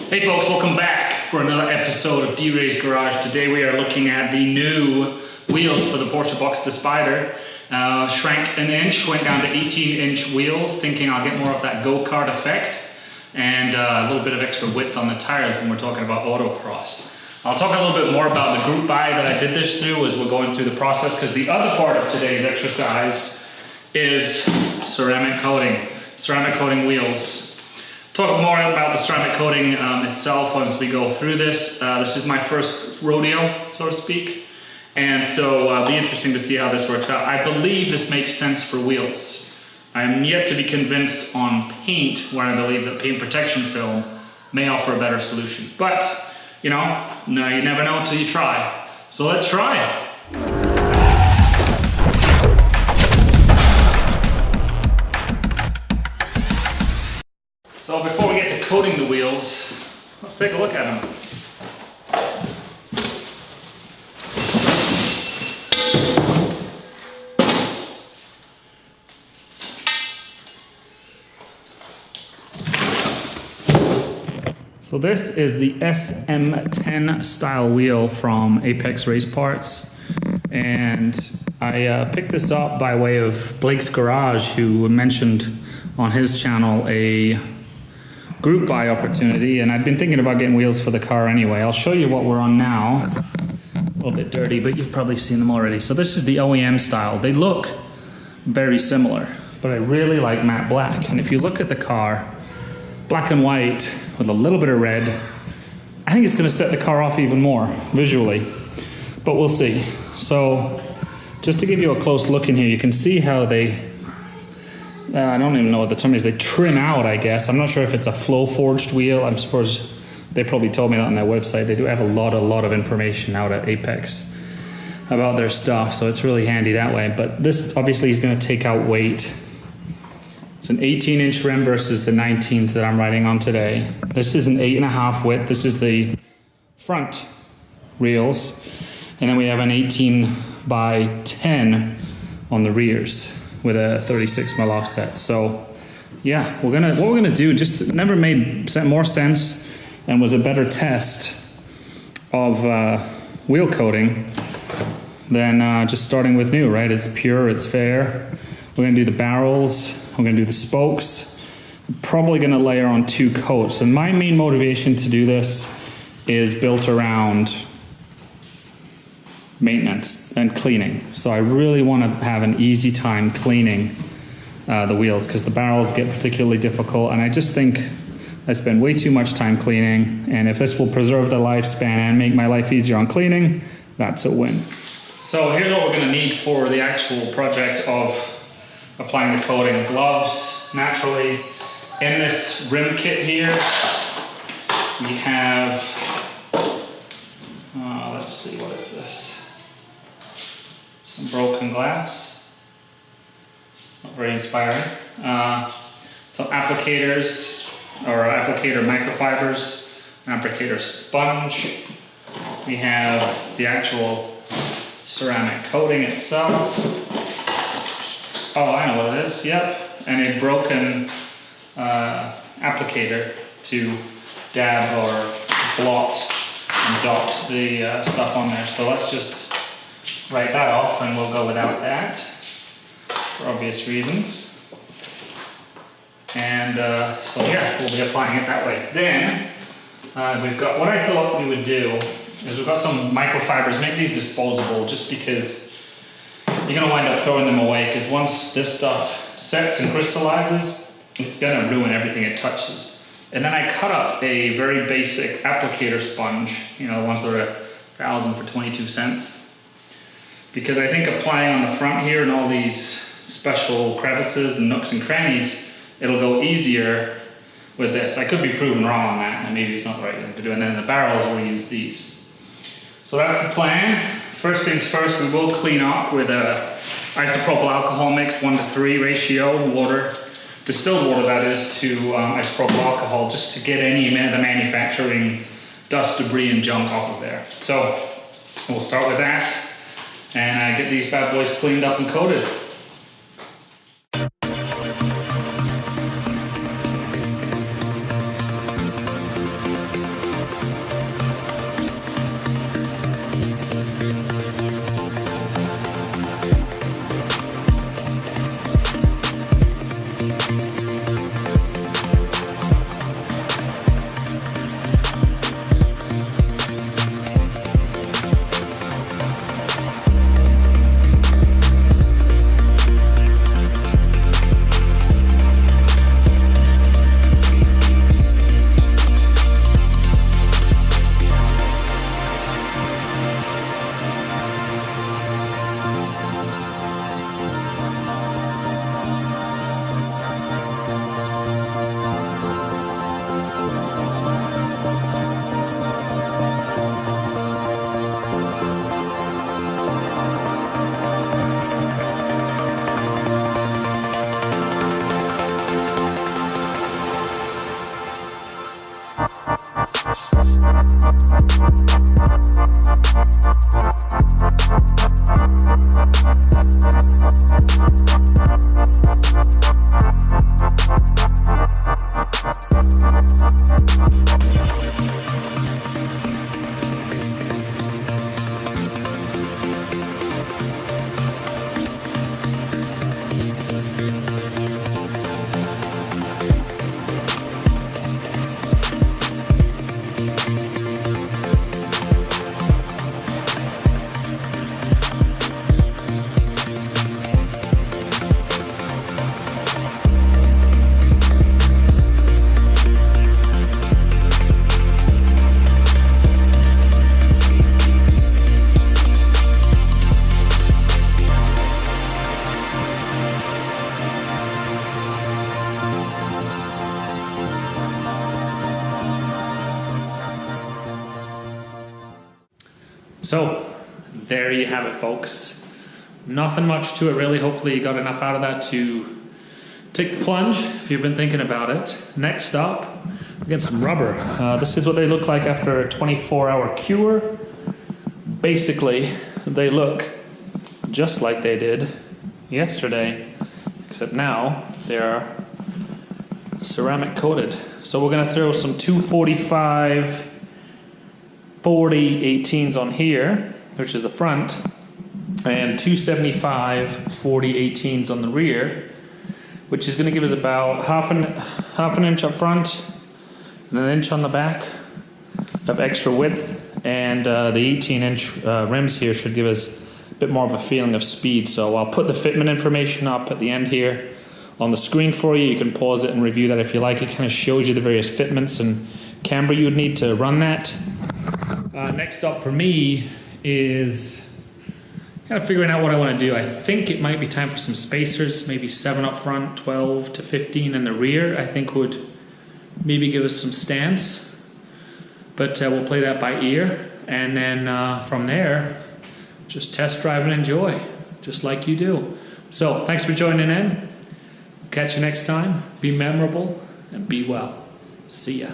Hey folks, welcome back for another episode of Wray's Garage. Today we are looking at the new wheels for the Porsche Boxster Spider. Shrank an inch, went down to 18-inch wheels, thinking I'll get more of that go-kart effect and a little bit of extra width on the tires when we're talking about autocross. I'll talk a little bit more about the group buy that I did this through as we're going through the process, because the other part of today's exercise is ceramic coating wheels. Talk more about the ceramic coating itself as we go through this. This is my first rodeo, so to speak. And so it'll be interesting to see how this works out. I believe this makes sense for wheels. I am yet to be convinced on paint, where I believe that paint protection film may offer a better solution. But, you know, no, you never know until you try. So let's try it. So before we get to coating the wheels, let's take a look at them. So this is the SM10 style wheel from Apex Race Parts, and I picked this up by way of Blake's Garage, who mentioned on his channel a group buy opportunity, and I'd been thinking about getting wheels for the car anyway. I'll show you what we're on now. A little bit dirty, but you've probably seen them already. So this is the OEM style. They look very similar, but I really like matte black. And if you look at the car, black and white with a little bit of red, I think it's going to set the car off even more visually, but we'll see. So just to give you a close look in here, you can see how they I don't even know what the term is. They trim out, I guess. I'm not sure if it's a flow forged wheel. I suppose they probably told me that on their website. They do have a lot of information out at Apex about their stuff, so it's really handy that way. But this obviously is going to take out weight. It's an 18-inch rim versus the 19s that I'm riding on today. This is an 8.5 width. This is the front reels, and then we have an 18 by 10 on the rears with a 36 mil offset. So yeah, what we're gonna do just never made more sense and was a better test of wheel coating than just starting with new, right? It's pure, it's fair. We're gonna do the barrels, we're gonna do the spokes, probably gonna layer on 2 coats. And my main motivation to do this is built around maintenance and cleaning. So I really want to have an easy time cleaning the wheels, because the barrels get particularly difficult, and I just think I spend way too much time cleaning, and if this will preserve the lifespan and make my life easier on cleaning, that's a win. So here's what we're going to need for the actual project of applying the coating. Gloves, naturally. In this rim kit here, we have, let's see, what is this? Some broken glass. Not very inspiring. Some applicators, or applicator microfibers, an applicator sponge. We have the actual ceramic coating itself. Oh, I know what it is. Yep, and a broken applicator to dab or blot and dot the stuff on there. So let's just write that off, and we'll go without that for obvious reasons. And so yeah, we'll be applying it that way. Then we've got, what I thought we would do is we've got some microfibers. Make these disposable, just because you're gonna wind up throwing them away, because once this stuff sets and crystallizes, it's gonna ruin everything it touches. And then I cut up a very basic applicator sponge, you know, the ones that are 1,000 for 22 cents. Because I think applying on the front here and all these special crevices and nooks and crannies, it'll go easier with this. I could be proven wrong on that, and maybe it's not the right thing to do. And then in the barrels, we'll use these. So that's the plan. First things first, we will clean up with a isopropyl alcohol mix, 1:3 ratio, water, distilled water that is, to isopropyl alcohol, just to get any of the manufacturing dust, debris, and junk off of there. So we'll start with that and get these bad boys cleaned up and coated. So there you have it, folks. Nothing much to it really. Hopefully you got enough out of that to take the plunge if you've been thinking about it. Next up, we get some rubber. This is what they look like after a 24-hour cure. Basically, they look just like they did yesterday, except now they're ceramic coated. So we're going to throw some 245 40 18s on here, which is the front, and 275 40 18s on the rear, which is going to give us about half an inch up front and an inch on the back of extra width, and the 18-inch rims here should give us a bit more of a feeling of speed. So I'll put the fitment information up at the end here on the screen for you. You can pause it and review that if you like. It kind of shows you the various fitments and camber you would need to run that. Next up for me is kind of figuring out what I want to do. I think it might be time for some spacers, maybe 7 up front, 12 to 15 in the rear. I think would maybe give us some stance, but we'll play that by ear, and then from there just test drive and enjoy, just like you do. So thanks for joining in. Catch you next time. Be memorable and be well. See ya.